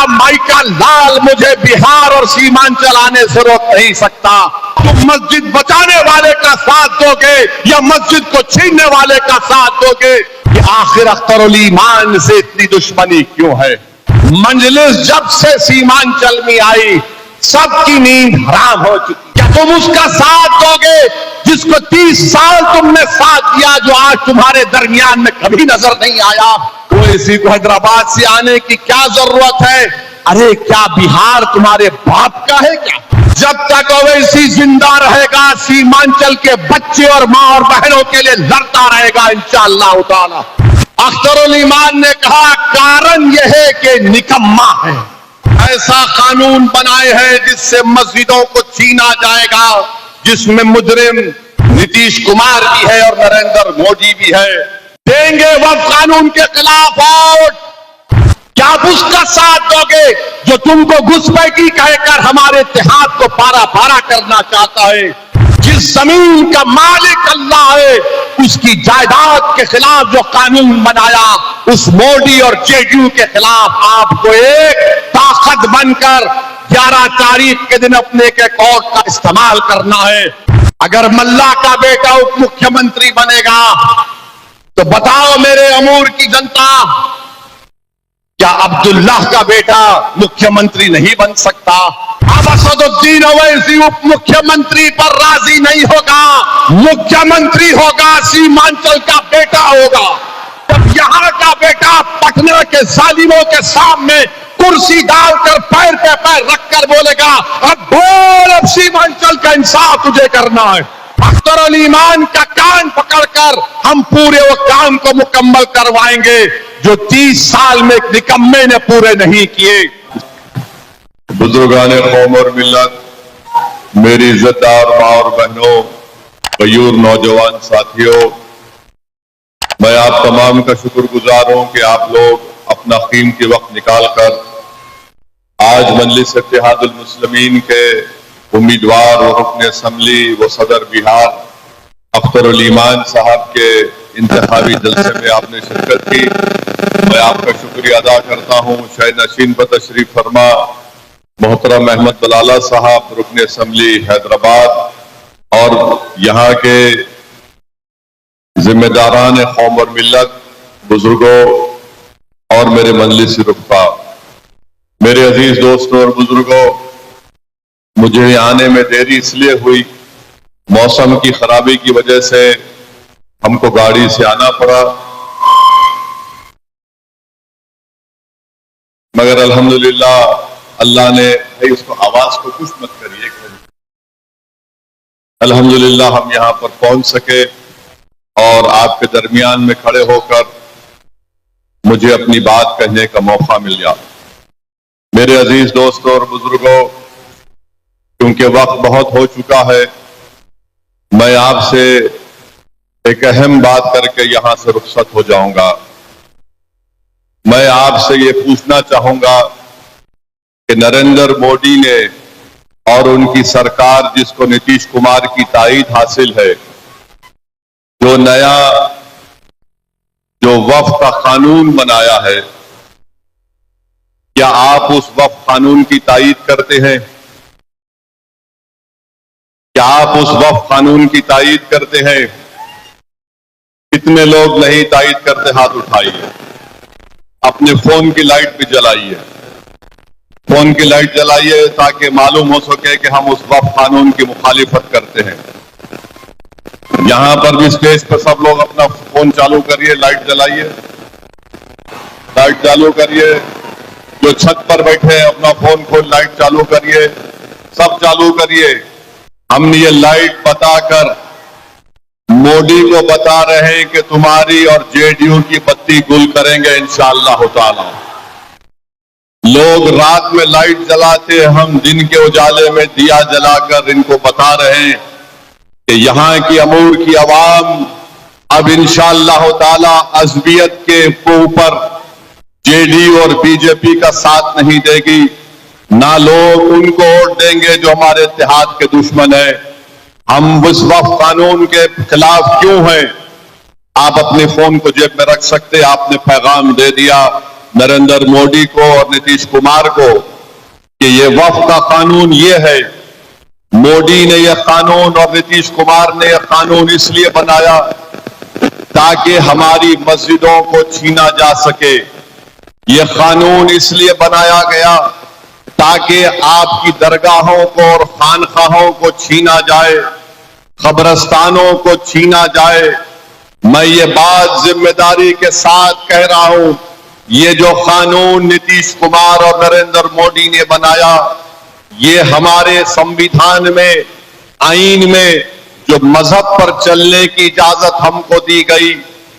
या माइका लाल मुझे बिहार और सीमांचल आने से रोक नहीं सकता। तुम मस्जिद बचाने वाले का साथ दोगे या मस्जिद को छीनने वाले का साथ दोगे? कि आखिर अख्तरुल ईमान से इतनी दुश्मनी क्यों है? मंजलिस जब से सीमांचल में आई सबकी नींद हराम हो चुकी। क्या तुम उसका साथ दोगे जिसको 30 साल तुमने साथ दिया, जो आज तुम्हारे दरमियान में कभी नजर नहीं आया? तो इसी को हैदराबाद से आने की क्या जरूरत है? अरे क्या बिहार तुम्हारे बाप का है क्या? जब तक ओवैसी जिंदा रहेगा सीमांचल के बच्चे और मां और बहनों के लिए लड़ता रहेगा इंशाअल्लाह ताला। अख्तरुल ईमान ने कहा कारण यह है कि निकम्मा है, ऐसा कानून बनाए हैं जिससे मस्जिदों को छीना जाएगा, जिसमें मुजरिम नीतीश कुमार भी है और नरेंद्र मोदी भी है। देंगे वक्फ कानून के खिलाफ वोट? क्या आप उसका साथ दोगे जो तुमको घुसपैठी कहकर हमारे इत्तेहाद को पारा पारा करना चाहता है? जिस जमीन का मालिक अल्लाह है उसकी जायदाद के खिलाफ जो कानून बनाया, उस मोदी और जेडीयू के खिलाफ आपको एक ताकत बनकर 11 तारीख के दिन अपने के कोर्ट का इस्तेमाल करना है। अगर मल्ला का बेटा उप मुख्यमंत्री बनेगा तो बताओ मेरे अमूर की जनता, क्या अब्दुल्लाह का बेटा मुख्यमंत्री नहीं बन सकता? अब असदुद्दीन ओवैसी उप मुख्यमंत्री पर राजी नहीं होगा, मुख्यमंत्री होगा सीमांचल का बेटा होगा। जब यहां का बेटा पटना के जालिमों के सामने कुर्सी डालकर पैर पे पैर रखकर बोलेगा अब बोल, अब सीमांचल का इंसाफ तुझे करना है, अख्तरुल ईमान का कान पकड़कर हम पूरे वो काम को मुकम्मल करवाएंगे जो 30 साल में निकम्मे ने पूरे नहीं किए। बुजुर्गान कौम और मिल्लत, मेरी इज्जतदार मां और बहनों, गयूर नौजवान साथियों, मैं आप तमाम का शुक्रगुजार हूं कि आप लोग अपना कीमती वक्त निकालकर आज मजलिस इत्तेहादुल मुस्लिमीन के उम्मीदवार और रुकन असम्बली व सदर बिहार अख्तरुल ईमान साहब के इंतखाबी जलसे में आपने शिरकत की। मैं आपका शुक्रिया अदा करता हूं। शायद नशीन पर तशरीफ फरमा मोहतरम अहमद बलाला साहब, रुकन असम्बली हैदराबाद और यहाँ के जिम्मेदारान कौम और मिल्लत, बुजुर्गों और मेरे मजलिस रुफ़ा, मेरे अजीज दोस्तों और बुजुर्गों, मुझे आने में देरी इसलिए हुई, मौसम की खराबी की वजह से हमको गाड़ी से आना पड़ा, मगर अल्हम्दुलिल्लाह अल्लाह ने, भाई उसको आवाज को कुछ मत करिए, अल्हम्दुलिल्लाह हम यहां पर पहुंच सके और आपके दरमियान में खड़े होकर मुझे अपनी बात कहने का मौका मिल गया। मेरे अजीज दोस्तों और बुजुर्गों, क्योंकि वक्त बहुत हो चुका है, मैं आपसे एक अहम बात करके यहां से रुखसत हो जाऊंगा। मैं आपसे ये पूछना चाहूंगा कि नरेंद्र मोदी ने और उनकी सरकार, जिसको नीतीश कुमार की ताईद हासिल है, जो नया वक्फ का कानून बनाया है, क्या आप उस वक्फ कानून की ताईद करते हैं? क्या आप उस वक्फ कानून की ताईद करते हैं? कितने लोग नहीं ताईद करते? हाथ उठाइए। अपने फोन की लाइट भी जलाइए, फोन की लाइट जलाइए ताकि मालूम हो सके कि हम उस वक्फ कानून की मुखालिफत करते हैं। यहां पर भी स्टेज पर सब लोग अपना फोन चालू करिए, लाइट जलाइए, लाइट चालू करिए। जो छत पर बैठे हैं अपना फोन खोल लाइट चालू करिए, सब चालू करिए। हम ये लाइट बताकर मोदी को बता रहे हैं कि तुम्हारी और जेडीयू की बत्ती गुल करेंगे इंशाअल्लाह ताला। लोग रात में लाइट जलाते हैं, हम दिन के उजाले में दिया जलाकर इनको बता रहे हैं कि यहां की अमूर की आवाम अब इंशाअल्लाह ताला अज़बियत के ऊपर जेडीयू और बीजेपी का साथ नहीं देगी, ना लोग उनको वोट देंगे जो हमारे इत्तेहाद के दुश्मन है। हम उस वक्फ कानून के खिलाफ क्यों हैं? आप अपने फोन को जेब में रख सकते, आपने पैगाम दे दिया। नरेंद्र मोदी को और नीतीश कुमार को कि ये वक्फ का कानून ये है। मोदी ने यह कानून और नीतीश कुमार ने यह कानून इसलिए बनाया ताकि हमारी मस्जिदों को छीना जा सके। यह कानून इसलिए बनाया गया ताकि आपकी दरगाहों को और खानखाहों को छीना जाए, कब्रस्तानों को छीना जाए। मैं ये बात जिम्मेदारी के साथ कह रहा हूं, ये जो कानून नीतीश कुमार और नरेंद्र मोदी ने बनाया, ये हमारे संविधान में, आईन में जो मजहब पर चलने की इजाजत हमको दी गई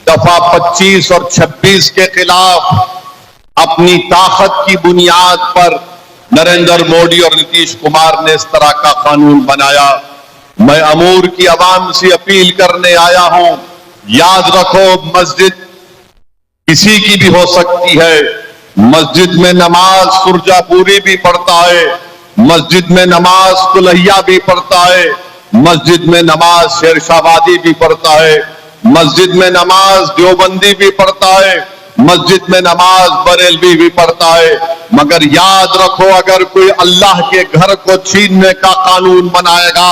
दफा 25 और 26 के खिलाफ अपनी ताकत की बुनियाद पर नरेंद्र मोदी और नीतीश कुमार ने इस तरह का कानून बनाया। मैं अमूर की आवाम से अपील करने आया हूं, याद रखो मस्जिद किसी की भी हो सकती है। मस्जिद में नमाज सुरजापुरी भी पढ़ता है, मस्जिद में नमाज कुल्हिया भी पढ़ता है, मस्जिद में नमाज शेरशाहबादी भी पढ़ता है, मस्जिद में नमाज देवबंदी भी पढ़ता है, मस्जिद में नमाज बरेलवी भी पढ़ता है। मगर याद रखो, अगर कोई अल्लाह के घर को छीनने का कानून बनाएगा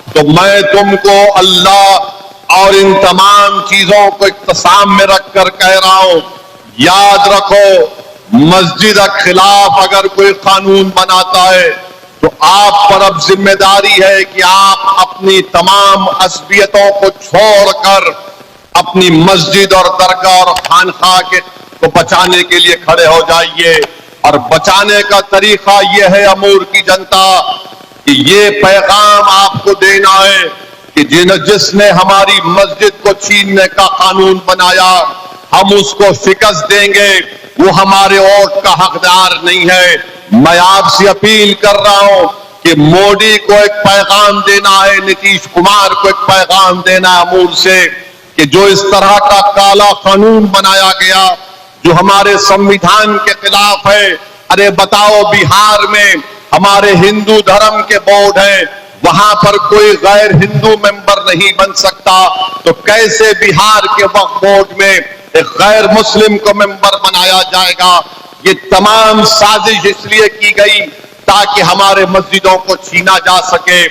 तो मैं तुमको अल्लाह और इन तमाम चीजों को इख्तिसाम में रखकर कह रहा हूं, याद रखो मस्जिद के खिलाफ अगर कोई कानून बनाता है तो आप पर अब जिम्मेदारी है कि आप अपनी तमाम असबियतों को छोड़कर अपनी मस्जिद और दरगाह और खानखा को बचाने के लिए खड़े हो जाइए। और बचाने का तरीका यह है अमूर की जनता कि ये पैगाम आपको देना है कि जिसने हमारी मस्जिद को छीनने का कानून बनाया हम उसको शिकस्त देंगे, वो हमारे वोट का हकदार नहीं है। मैं आपसे अपील कर रहा हूं कि मोदी को एक पैगाम देना है, नीतीश कुमार को एक पैगाम देना है अमूर से कि जो इस तरह का काला कानून बनाया गया जो हमारे संविधान के खिलाफ है। अरे बताओ, बिहार में हमारे हिंदू धर्म के बोर्ड है, वहां पर कोई गैर हिंदू मेंबर नहीं बन सकता, तो कैसे बिहार के वक्फ बोर्ड में एक गैर मुस्लिम को मेंबर बनाया जाएगा? ये तमाम साजिश इसलिए की गई ताकि हमारे मस्जिदों को छीना जा सके।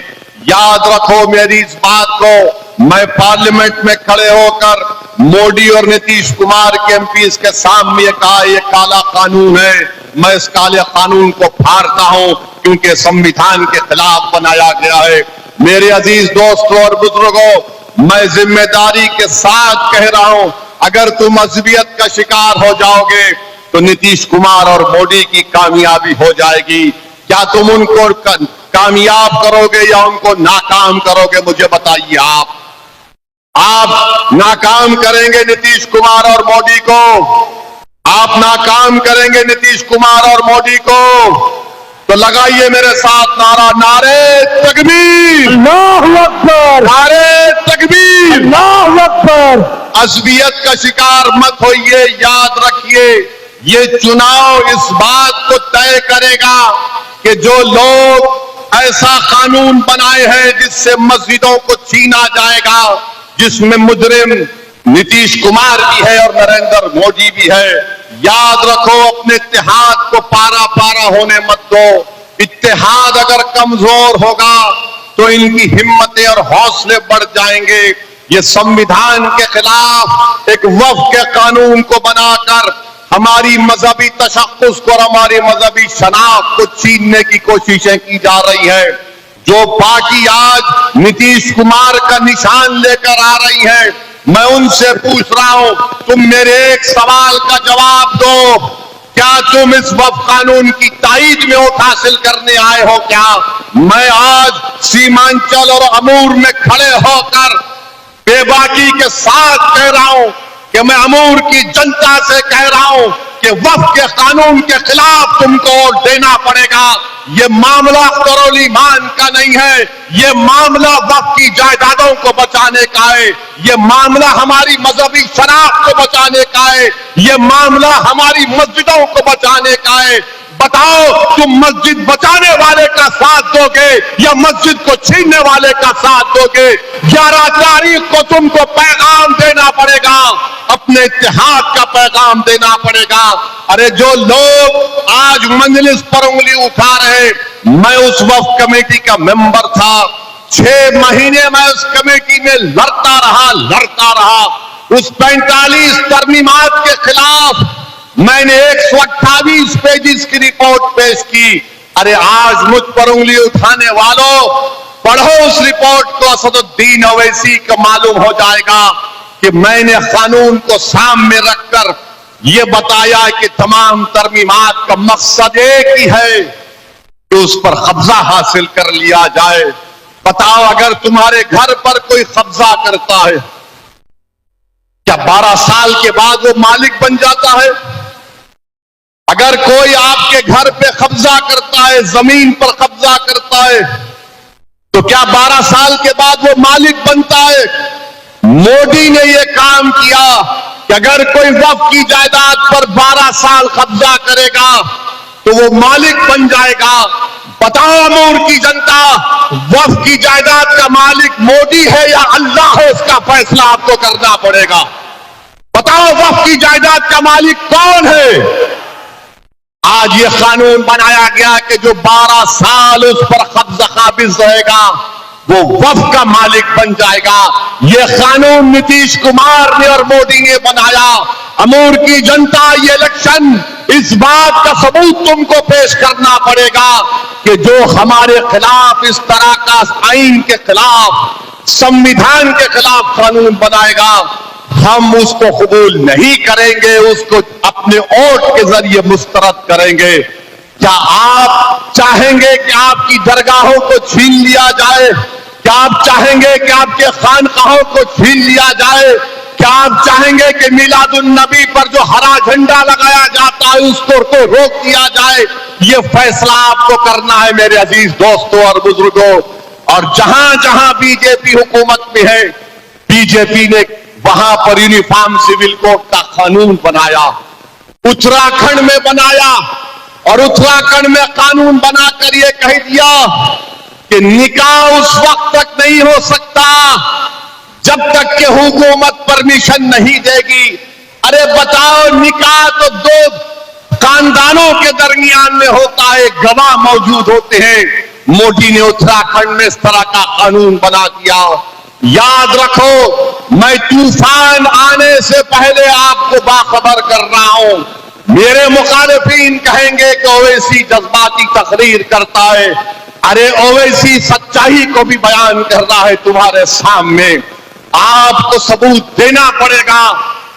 याद रखो मेरी इस बात को, मैं पार्लियामेंट में खड़े होकर मोदी और नीतीश कुमार के एमपीज के सामने कहा ये काला कानून है। मैं इस काले कानून को फाड़ता हूं क्योंकि संविधान के खिलाफ बनाया गया है। मेरे अजीज दोस्तों और बुजुर्गों, मैं जिम्मेदारी के साथ कह रहा हूं, अगर तुम मजहबियत का शिकार हो जाओगे तो नीतीश कुमार और मोदी की कामयाबी हो जाएगी। क्या तुम उनको कामयाब करोगे या उनको नाकाम करोगे? मुझे बताइए। आप नाकाम करेंगे नीतीश कुमार और मोदी को, आप नाकाम करेंगे नीतीश कुमार और मोदी को। तो लगाइए मेरे साथ नारा, नारे तकबीर, अल्लाहु अकबर, नारे तकबीर, अल्लाहु अकबर। असबियत का शिकार मत होइए। याद रखिए, ये चुनाव इस बात को तय करेगा कि जो लोग ऐसा कानून बनाए हैं जिससे मस्जिदों को छीना जाएगा, जिसमें मुजरिम नीतीश कुमार भी है और नरेंद्र मोदी भी है। याद रखो, अपने इत्तेहाद को पारा पारा होने मत दो। इत्तेहाद अगर कमजोर होगा तो इनकी हिम्मतें और हौसले बढ़ जाएंगे। ये संविधान के खिलाफ एक वक्फ के कानून को बनाकर हमारी मजहबी तशक्कुस को और हमारी मजहबी शनाख्त को छीनने की कोशिशें की जा रही है। जो पार्टी आज नीतीश कुमार का निशान लेकर आ रही है, मैं उनसे पूछ रहा हूं, तुम मेरे एक सवाल का जवाब दो, क्या तुम इस वक्फ कानून की ताईद में वोट हासिल करने आए हो? क्या मैं आज सीमांचल और अमूर में खड़े होकर बेबाकी के साथ कह रहा हूं कि मैं अमूर की जनता से कह रहा हूं कि वक्फ के कानून के खिलाफ तुमको वोट देना पड़ेगा। ये मामला करोल ईमान का नहीं है, ये मामला वक्फ की जायदादों को बचाने का है, ये मामला हमारी मजहबी शनाख्त को बचाने का है, ये मामला हमारी मस्जिदों को बचाने का है। बताओ, तुम मस्जिद बचाने वाले का साथ दोगे या मस्जिद को छीनने वाले का साथ दोगे? 11 तारीख को तुमको पैगाम देना पड़ेगा। अब अपने इत्तेहाद का पैगाम देना पड़ेगा। अरे जो लोग आज मंजलिस पर उंगली उठा रहे, मैं उस वक्फ कमेटी का मेंबर था, 6 महीने मैं उस कमेटी में लड़ता रहा। उस 45 तरमीमात के खिलाफ मैंने 128 पेजेस की रिपोर्ट पेश की। अरे आज मुझ पर उंगली उठाने वालों, पढ़ो उस रिपोर्ट को। असदुद्दीन ओवैसी को मालूम हो जाएगा कि मैंने कानून को सामने रखकर यह बताया कि तमाम तरमीमात का मकसद एक ही है कि उस पर कब्जा हासिल कर लिया जाए। बताओ, अगर तुम्हारे घर पर कोई कब्जा करता है, क्या 12 साल के बाद वो मालिक बन जाता है? अगर कोई आपके घर पे कब्जा करता है, जमीन पर कब्जा करता है, तो क्या 12 साल के बाद वो मालिक बनता है? मोदी ने यह काम किया कि अगर कोई वक्फ की जायदाद पर 12 साल कब्जा करेगा तो वो मालिक बन जाएगा। बताओ अमूर की जनता, वक्फ की जायदाद का मालिक मोदी है या अल्लाह है? इसका फैसला आपको करना पड़ेगा। बताओ वक्फ की जायदाद का मालिक कौन है? आज ये कानून बनाया गया कि जो 12 साल उस पर कब्जा काबिज रहेगा वो वक्फ का मालिक बन जाएगा। ये कानून नीतीश कुमार ने और मोदी ने बनाया। अमूर की जनता, ये इलेक्शन इस बात का सबूत तुमको पेश करना पड़ेगा कि जो हमारे खिलाफ इस तरह का आईन के खिलाफ, संविधान के खिलाफ कानून बनाएगा, हम उसको कबूल नहीं करेंगे, उसको अपने वोट के जरिए मुस्तरद करेंगे। क्या आप चाहेंगे कि आपकी दरगाहों को छीन लिया जाए? क्या आप चाहेंगे कि आपके खानकाहों को छीन लिया जाए? क्या आप चाहेंगे कि मिलादुन नबी पर जो हरा झंडा लगाया जाता है उसको तो रोक दिया जाए? ये फैसला आपको करना है मेरे अजीज दोस्तों और बुजुर्गों। और जहां जहां बीजेपी हुकूमत में है, बीजेपी ने वहां पर यूनिफॉर्म सिविल कोड का कानून बनाया, उत्तराखंड में बनाया, और उत्तराखंड में कानून बनाकर यह कह दिया कि निकाह उस वक्त तक नहीं हो सकता जब तक कि हुकूमत परमिशन नहीं देगी। अरे बताओ, निकाह तो 2 खानदानों के दरमियान में होता है, गवाह मौजूद होते हैं। मोदी ने उत्तराखंड में इस तरह का कानून बना दिया। याद रखो, मैं तूफान आने से पहले आपको बाखबर कर रहा हूं। मेरे मुखालिफिन कहेंगे कि ओवैसी जज्बाती तकरीर करता है। अरे ओवैसी सच्चाई को भी बयान कर रहा है तुम्हारे सामने। आपको सबूत देना पड़ेगा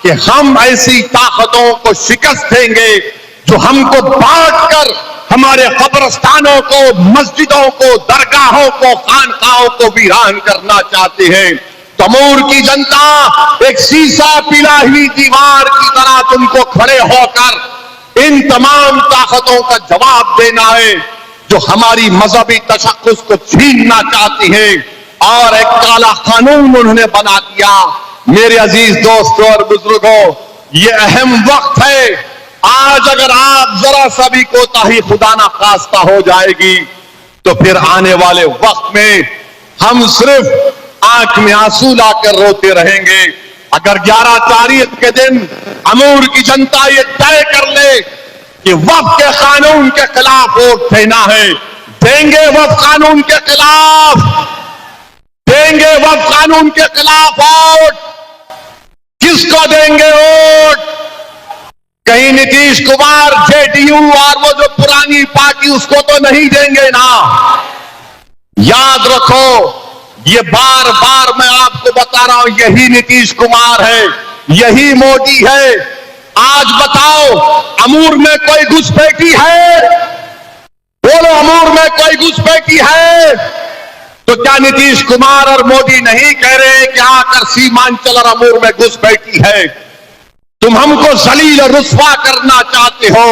कि हम ऐसी ताकतों को शिकस्त देंगे जो हमको बांटकर हमारे कब्रस्तानों को, मस्जिदों को, दरगाहों को, खानकाहों को वीरान करना चाहते हैं। तमूर की जनता एक शीशा पिला हुई दीवार की तरह तुमको खड़े होकर इन तमाम ताकतों का जवाब देना है जो हमारी मजहबी तशक्कुस को छीनना चाहती है। और एक काला कानून उन्होंने बना दिया। मेरे अजीज दोस्तों और बुजुर्गों, ये अहम वक्त है। आज अगर आप जरा सा भी कोताही खुदा ना खास्ता हो जाएगी तो फिर आने वाले वक्त में हम सिर्फ आंख में आंसू लाकर रोते रहेंगे। अगर 11 तारीख के दिन अमूर की जनता ये तय कर ले कि वक्फ के कानून के खिलाफ वोट देना है, देंगे वक्फ कानून के खिलाफ, देंगे वक्फ कानून के खिलाफ वोट। किसको देंगे वोट? कहीं नीतीश कुमार, जेडीयू और वो जो पुरानी पार्टी, उसको तो नहीं देंगे ना। याद रखो, ये बार बार मैं आपको बता रहा हूं, यही नीतीश कुमार है, यही मोदी है। आज बताओ, अमूर में कोई घुसपैठी है? बोलो, अमूर में कोई घुसपैठी है? तो क्या नीतीश कुमार और मोदी नहीं कह रहे कि आकर सीमांचल और अमूर में घुसपैठी है? तुम हमको जलील और रुस्वा करना चाहते हो।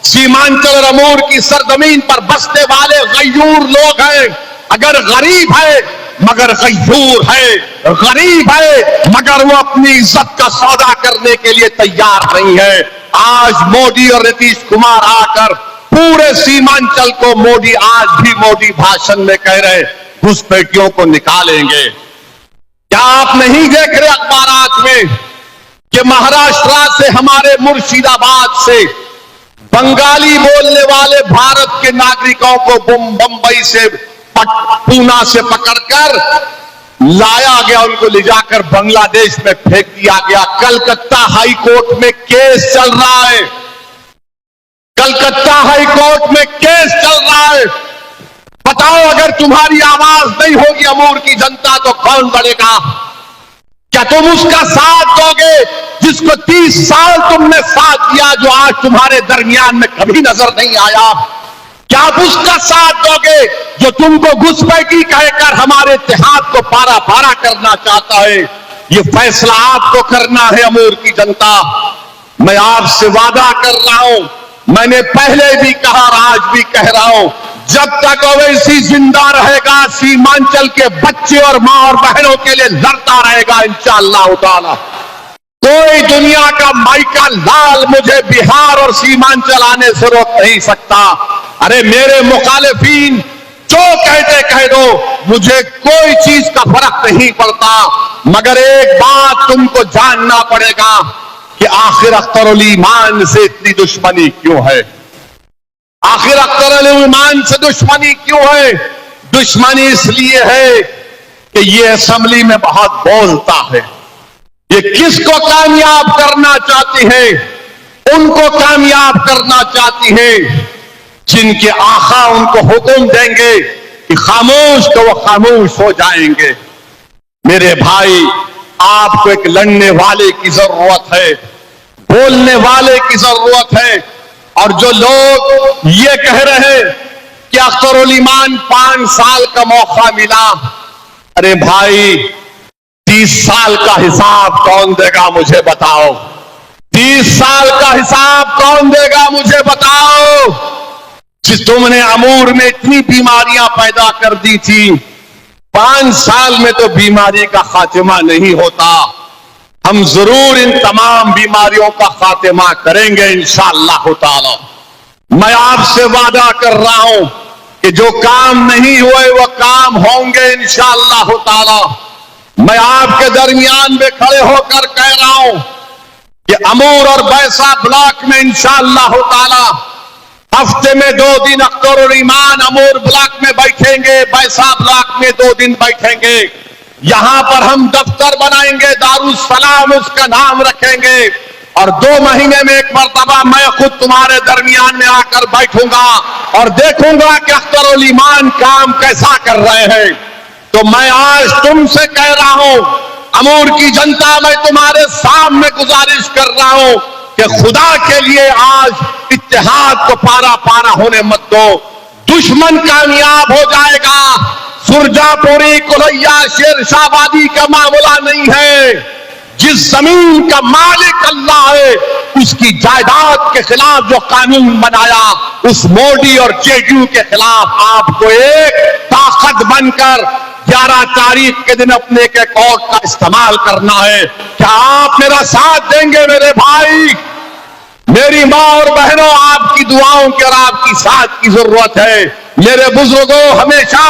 सीमांचल और अमूर की सरजमीन पर बसने वाले गयूर लोग हैं। अगर गरीब है मगर गयूर है, गरीब है मगर वो अपनी इज्जत का सौदा करने के लिए तैयार नहीं है। आज मोदी और नीतीश कुमार आकर पूरे सीमांचल को मोदी, आज भी मोदी भाषण में कह रहे घुसपैठियों को निकालेंगे। क्या आप नहीं देख रहे अखबारात में कि महाराष्ट्र से, हमारे मुर्शिदाबाद से बंगाली बोलने वाले भारत के नागरिकों को बंबई से, पूना से पकड़कर लाया गया, उनको ले जाकर बांग्लादेश में फेंक दिया गया। कलकत्ता हाई कोर्ट में केस चल रहा है, कलकत्ता हाई कोर्ट में केस चल रहा है। बताओ, अगर तुम्हारी आवाज नहीं होगी अमूर की जनता, तो कौन बढ़ेगा? क्या तुम उसका साथ दोगे जिसको 30 साल तुमने साथ दिया, जो आज तुम्हारे दरमियान में कभी नजर नहीं आया? क्या आप उसका साथ दोगे जो तुमको घुसपैठी कहकर हमारे इत्तेहाद को पारा पारा करना चाहता है? ये फैसला आपको करना है अमूर की जनता। मैं आपसे वादा कर रहा हूं, मैंने पहले भी कहा और आज भी कह रहा हूं, जब तक ओवैसी जिंदा रहेगा, सीमांचल के बच्चे और मां और बहनों के लिए लड़ता रहेगा इंशाअल्लाह ताला। कोई दुनिया का माइका लाल मुझे बिहार और सीमांचल आने से रोक नहीं सकता। अरे मेरे मुखालिफिन जो कहते कह दो, मुझे कोई चीज का फर्क नहीं पड़ता, मगर एक बात तुमको जानना पड़ेगा कि आखिर अख्तरुल ईमान से इतनी दुश्मनी क्यों है? आखिर अख्तरुल ईमान से दुश्मनी क्यों है? दुश्मनी इसलिए है कि ये असेंबली में बहुत बोलता है। ये किसको कामयाब करना चाहती है? उनको कामयाब करना चाहती है जिनके आका उनको हुक्म देंगे कि खामोश, तो वो खामोश हो जाएंगे। मेरे भाई, आपको एक लड़ने वाले की जरूरत है, बोलने वाले की जरूरत है। और जो लोग ये कह रहे हैं कि अख्तरुल ईमान 5 साल का मौका मिला, अरे भाई 30 साल का हिसाब कौन देगा मुझे बताओ? 30 साल का हिसाब कौन देगा मुझे बताओ? जिस तुमने अमूर में इतनी बीमारियां पैदा कर दी थी, 5 साल में तो बीमारी का खात्मा नहीं होता। हम जरूर इन तमाम बीमारियों का खात्मा करेंगे इंशाअल्लाह ताला। मैं आपसे वादा कर रहा हूं कि जो काम नहीं हुए वो काम होंगे इंशाअल्लाह ताला। मैं आपके दरमियान में खड़े होकर कह रहा हूं कि अमूर और बैसा ब्लॉक में इंशाअल्लाह ताला हफ्ते में 2 दिन अख्तरुल ईमान अमूर ब्लॉक में बैठेंगे, बैसा ब्लॉक में 2 दिन बैठेंगे। यहां पर हम दफ्तर बनाएंगे, दारुस्सलाम उसका नाम रखेंगे, और 2 महीने में एक मर्तबा मैं खुद तुम्हारे दरमियान में आकर बैठूंगा और देखूंगा कि अख्तरुल ईमान काम कैसा कर रहे हैं। तो मैं आज तुमसे कह रहा हूं, अमूर की जनता, मैं तुम्हारे सामने गुजारिश कर रहा हूं कि खुदा के लिए आज इत्तेहाद को पारा पारा होने मत दो। दुश्मन कामयाब हो जाएगा। सुरजापुरी, कुलैया, शेरशाहबादी का मामला नहीं है। जिस जमीन का मालिक अल्लाह है, उसकी जायदाद के खिलाफ जो कानून बनाया, उस मोदी और जेडीयू के खिलाफ आपको एक ताकत बनकर 11 तारीख के दिन अपने के कोर्ट का इस्तेमाल करना है। क्या आप मेरा साथ देंगे मेरे भाई? मेरी मां और बहनों, आपकी दुआओं की और आपकी साथ की जरूरत है। मेरे बुजुर्गों, हमेशा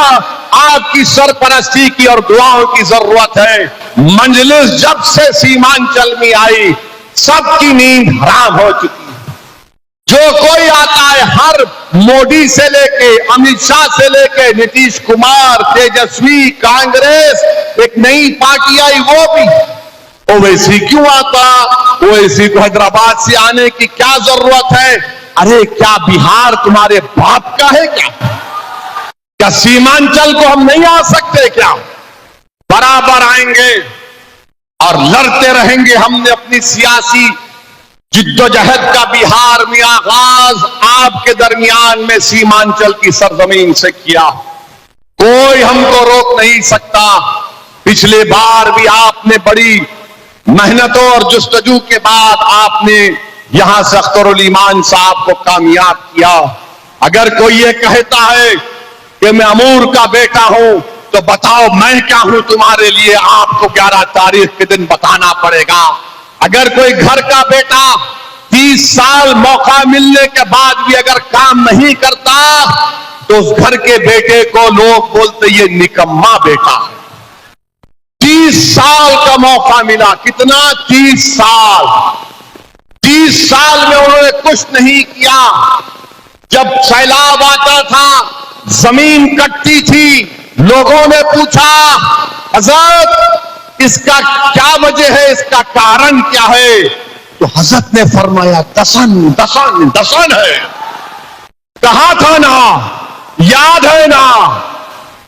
आपकी सरपरस्ती की और दुआओं की जरूरत है। मंजलिस जब से सीमांचल में आई, सबकी नींद हराम हो चुकी है। जो कोई आता है, हर मोदी से लेके, अमित शाह से लेके, नीतीश कुमार, तेजस्वी, कांग्रेस, एक नई पार्टी आई, वो भी ओवैसी क्यों आता? ओवैसी को हैदराबाद से आने की क्या जरूरत है? अरे क्या बिहार तुम्हारे बाप का है क्या? क्या सीमांचल को हम नहीं आ सकते क्या? बराबर आएंगे और लड़ते रहेंगे। हमने अपनी सियासी जिद्दोजहद का बिहार में आगाज आपके दरमियान में सीमांचल की सरजमीन से किया। कोई हमको रोक नहीं सकता। पिछले बार भी आपने बड़ी मेहनतों और जुस्तजू के बाद आपने यहां से अख्तरुल ईमान साहब को कामयाब किया। अगर कोई ये कहता है कि मैं अमूर का बेटा हूं, तो बताओ मैं क्या हूं तुम्हारे लिए? आपको 11 तारीख के दिन बताना पड़ेगा। अगर कोई घर का बेटा 30 साल मौका मिलने के बाद भी अगर काम नहीं करता, तो उस घर के बेटे को लोग बोलते ये निकम्मा बेटा है। 30 साल का मौका मिला। कितना? 30 साल। 30 साल में उन्होंने कुछ नहीं किया। जब सैलाब आता था, जमीन कटती थी, लोगों ने पूछा, हजरत इसका क्या वजह है, इसका कारण क्या है? तो हजरत ने फरमाया, दसन दसन दसन है। कहा था ना, याद है ना?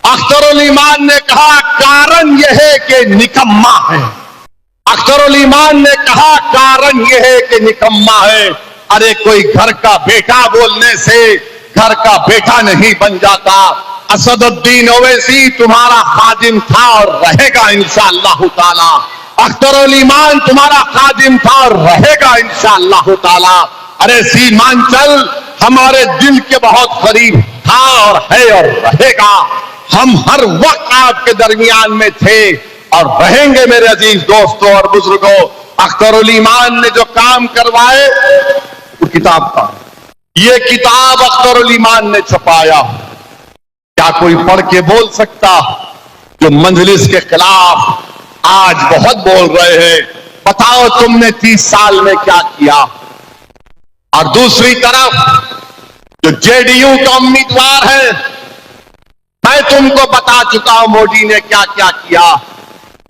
अख्तरुल ईमान ने कहा कारण यह है कि निकम्मा है। अख्तरुल ईमान ने कहा कारण यह है कि निकम्मा है। अरे कोई घर का बेटा बोलने से घर का बेटा नहीं बन जाता। असदुद्दीन ओवैसी तुम्हारा खादिम था और रहेगा इंशाअल्लाह ताला। अख्तरुल ईमान तुम्हारा खादिम था और रहेगा इंशाअल्लाह ताला। अरे सीमांचल हमारे दिल के बहुत करीब था और है और रहेगा। हम हर वक्त आपके दरमियान में थे और रहेंगे। मेरे अजीज दोस्तों और बुजुर्गों, अख्तरुल ईमान ने जो काम करवाए वो किताब था। ये किताब अख्तरुल ईमान ने छपाया। क्या कोई पढ़ के बोल सकता? जो मंजलिस के खिलाफ आज बहुत बोल रहे हैं, बताओ तुमने 30 साल में क्या किया? और दूसरी तरफ जो जेडीयू का उम्मीदवार है, मैं तुमको बता चुका हूं मोदी ने क्या क्या किया।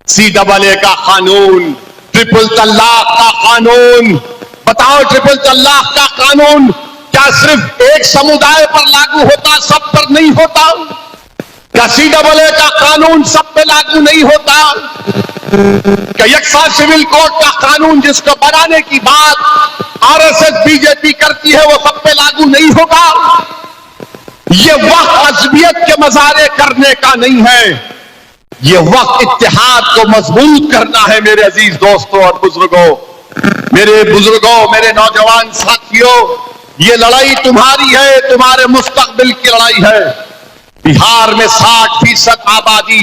CAA का कानून, ट्रिपल तलाक का कानून। बताओ ट्रिपल तलाक का कानून क्या सिर्फ एक समुदाय पर लागू होता, सब पर नहीं होता? क्या CAA का कानून सब पे लागू नहीं होता? क्या यकसा सिविल कोड का कानून जिसको बनाने की बात RSS बीजेपी करती है वो सब पे लागू नहीं होगा? ये वक्त अजबियत के मजारे करने का नहीं है, ये वक्त इत्तेहाद को मजबूत करना है। मेरे अजीज दोस्तों और बुजुर्गों, मेरे नौजवान साथियों, ये लड़ाई तुम्हारी है, तुम्हारे मुस्तकबिल की लड़ाई है। बिहार में 60% आबादी,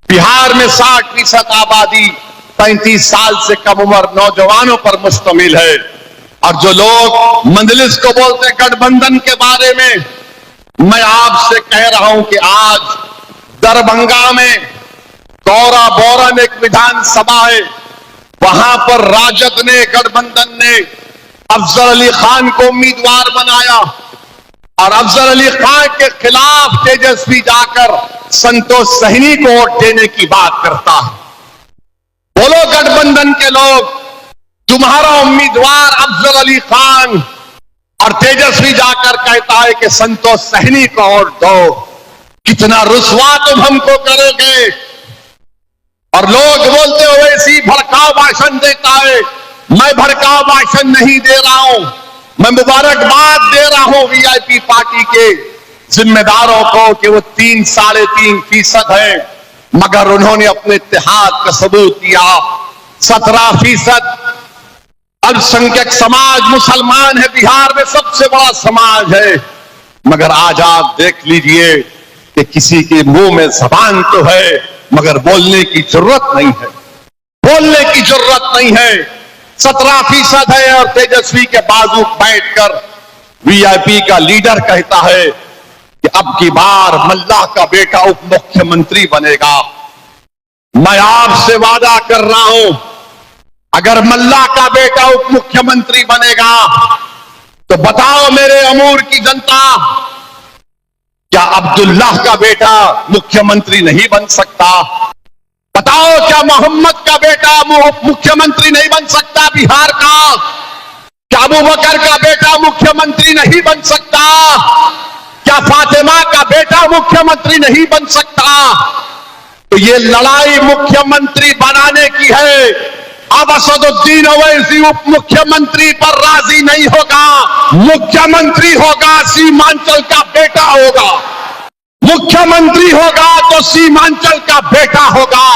बिहार में 60% आबादी 35 साल से कम उम्र नौजवानों पर मुश्तमिल है। और जो लोग मंजलिस को बोलते गठबंधन के बारे में, मैं आपसे कह रहा हूं कि आज दरभंगा में गौरा बोरन एक विधानसभा है, वहां पर राजद ने, गठबंधन ने अफजल अली खान को उम्मीदवार बनाया और अफजल अली खान के खिलाफ तेजस्वी जाकर संतोष सहनी को वोट देने की बात करता है। बोलो गठबंधन के लोग, तुम्हारा उम्मीदवार अफजल अली खान और तेजस्वी जाकर कहता है कि संतोष सहनी को वोट दो। कितना रुस्वा तुम हमको करोगे? और लोग बोलते हो वैसी भड़काऊ भाषण देता है। मैं भड़काऊ भाषण नहीं दे रहा हूं, मैं मुबारकबाद दे रहा हूं वीआईपी पार्टी के जिम्मेदारों को कि वो 3-3.5% है, मगर उन्होंने अपने इत्तेहाद का सबूत दिया। 17% अल्पसंख्यक समाज मुसलमान है, बिहार में सबसे बड़ा समाज है, मगर आज आप देख लीजिए कि किसी के मुंह में जबान तो है मगर बोलने की जरूरत नहीं है, बोलने की जरूरत नहीं है। 17% है और तेजस्वी के बाजू बैठकर वीआईपी का लीडर कहता है कि अब की बार मल्लाह का बेटा उप मुख्यमंत्री बनेगा। मैं आपसे वादा कर रहा हूं, अगर मल्लाह का बेटा उप मुख्यमंत्री बनेगा तो बताओ मेरे अमूर की जनता, क्या अब्दुल्लाह का बेटा मुख्यमंत्री नहीं बन सकता? बताओ क्या मोहम्मद का बेटा मुख्यमंत्री नहीं बन सकता बिहार का? क्या अबू बकर का बेटा मुख्यमंत्री नहीं बन सकता? क्या फातिमा का बेटा मुख्यमंत्री नहीं बन सकता? तो ये लड़ाई मुख्यमंत्री बनाने की है। अब असदुद्दीन ओवैसी उप मुख्यमंत्री पर राजी नहीं होगा, मुख्यमंत्री होगा सीमांचल का बेटा होगा, मुख्यमंत्री होगा तो सीमांचल का बेटा होगा।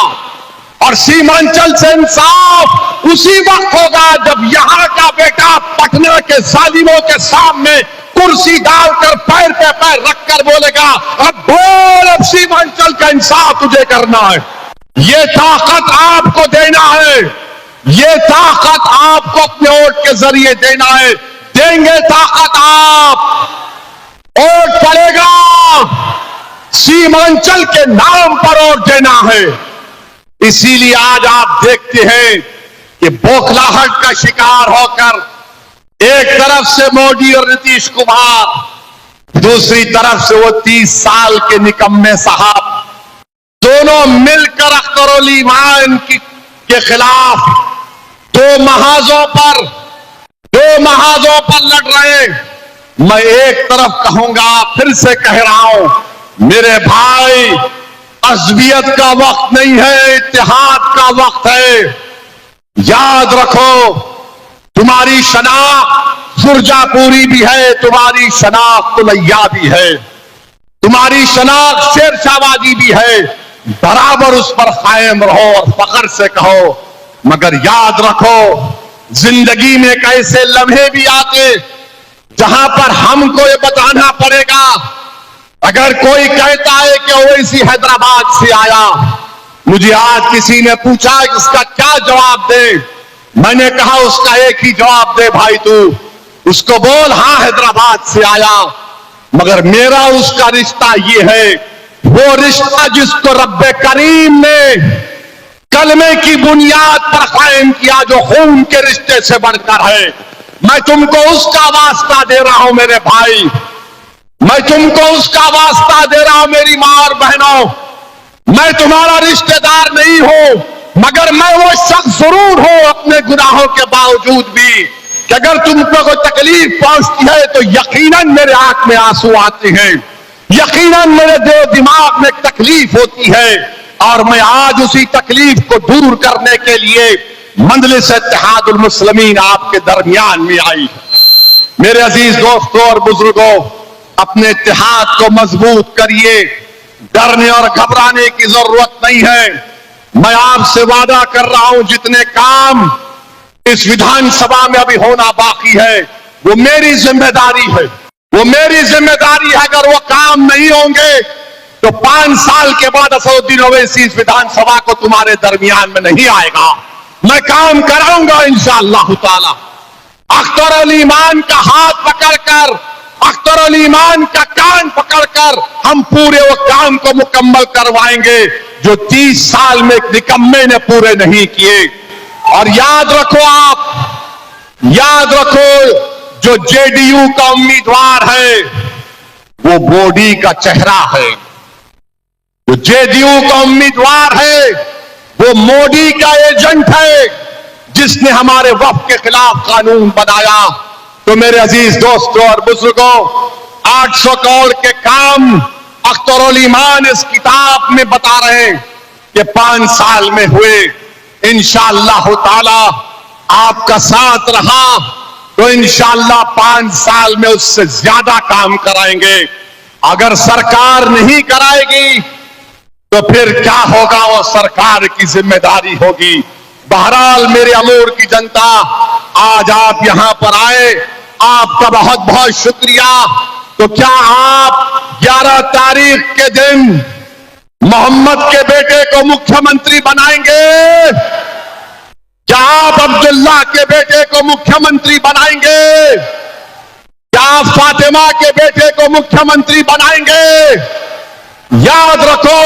और सीमांचल से इंसाफ उसी वक्त होगा जब यहां का बेटा पटना के जालिमों के सामने कुर्सी डालकर पैर पे पैर रखकर बोलेगा, अब बोल, अब सीमांचल का इंसाफ तुझे करना है। ये ताकत आपको देना है, ये ताकत आपको अपने वोट के जरिए देना है। देंगे ताकत आप, वोट पड़ेगा, सीमांचल के नाम पर वोट देना है। इसीलिए आज आप देखते हैं कि बौखलाहट का शिकार होकर एक तरफ से मोदी और नीतीश कुमार, दूसरी तरफ से वो 30 साल के निकम्मे साहब, दोनों मिलकर अख्तर ईमान के खिलाफ दो महाजों पर लड़ रहे। मैं एक तरफ कहूंगा, फिर से कह रहा हूं, मेरे भाई, अज़बियत का वक्त नहीं है, इत्तेहाद का वक्त है। याद रखो, तुम्हारी शनाख्त सुरजापुरी भी है, तुम्हारी शनाख्त तुलैया भी है, तुम्हारी शनाख्त शेरशाहबाजी भी है। बराबर उस पर कायम रहो और फख्र से कहो। मगर याद रखो, जिंदगी में कैसे लम्हे भी आते जहां पर हमको ये बताना पड़ेगा। अगर कोई कहता है कि वो इसी हैदराबाद से आया, मुझे आज किसी ने पूछा इसका क्या जवाब दे, मैंने कहा उसका एक ही जवाब दे भाई, तू उसको बोल हाँ हैदराबाद से आया, मगर मेरा उसका रिश्ता ये है, वो रिश्ता जिसको रब्बे करीम ने कलमे की बुनियाद पर कायम किया, जो खून के रिश्ते से बढ़कर है। मैं तुमको उसका वास्ता दे रहा हूं मेरे भाई, मैं तुमको उसका वास्ता दे रहा हूं मेरी मां और बहनों। मैं तुम्हारा रिश्तेदार नहीं हूं, मगर मैं वो शख्स जरूर हूं अपने गुनाहों के बावजूद भी, कि अगर तुमको कोई तकलीफ पहुंचती है तो यकीनन मेरे आंख में आंसू आते हैं, यकीनन मेरे दिमाग में तकलीफ होती है। और मैं आज उसी तकलीफ को दूर करने के लिए मजलिस इत्तेहादुल मुस्लिमीन आपके दरमियान में आई। मेरे अजीज दोस्तों और बुजुर्गों, अपने इत्तेहाद को मजबूत करिए, डरने और घबराने की जरूरत नहीं है। मैं आपसे वादा कर रहा हूं, जितने काम इस विधानसभा में अभी होना बाकी है वो मेरी जिम्मेदारी है, वो मेरी जिम्मेदारी है। अगर वो काम नहीं होंगे तो 5 साल के बाद असदुद्दीन ओवैसी इस विधानसभा को तुम्हारे दरमियान में नहीं आएगा। मैं काम कराऊंगा इंशाअल्लाह ताला। अख्तर अल ईमान का हाथ पकड़कर, अख्तर अल ईमान का कान पकड़कर हम पूरे वो काम को मुकम्मल करवाएंगे जो 30 साल में एक निकम्मे ने पूरे नहीं किए। और याद रखो, आप याद रखो, जो जेडीयू का उम्मीदवार है वो मोदी का चेहरा है, जो जेडीयू का उम्मीदवार है वो मोदी का एजेंट है, जिसने हमारे वफ्द के खिलाफ कानून बनाया। तो मेरे अजीज दोस्तों और बुजुर्गों, 800 करोड़ के काम अख्तर अल ईमान इस किताब में बता रहे हैं कि 5 साल में हुए। इंशाअल्लाह ताला आपका साथ रहा तो इंशाअल्लाह 5 साल में उससे ज्यादा काम कराएंगे। अगर सरकार नहीं कराएगी तो फिर क्या होगा, वो सरकार की जिम्मेदारी होगी। बहरहाल मेरे अमूर की जनता, आज आप यहां पर आए, आपका बहुत बहुत शुक्रिया। तो क्या आप 11 तारीख के दिन मोहम्मद के बेटे को मुख्यमंत्री बनाएंगे? क्या आप अब्दुल्ला के बेटे को मुख्यमंत्री बनाएंगे? क्या आप फातिमा के बेटे को मुख्यमंत्री बनाएंगे? याद रखो,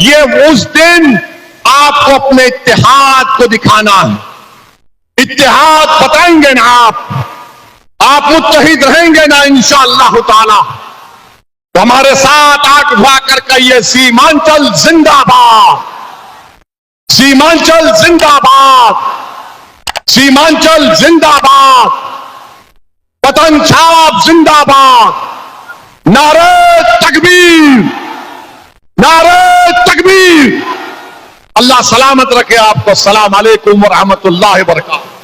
ये उस दिन आपको अपने इत्तेहाद को दिखाना है। इत्तेहाद बताएंगे ना आप मुत्तहिद रहेंगे ना इंशाअल्लाह ताला, तो हमारे साथ आंख उठाकर कहिए, सीमांचल जिंदाबाद, सीमांचल जिंदाबाद, सीमांचल जिंदाबाद, वतन छाप जिंदाबाद, नारे तकबीर, नारे तकबीर। अल्लाह सलामत रखे आपको। अस्सलाम वालेकुम व रहमतुल्लाहि व बरकातहू।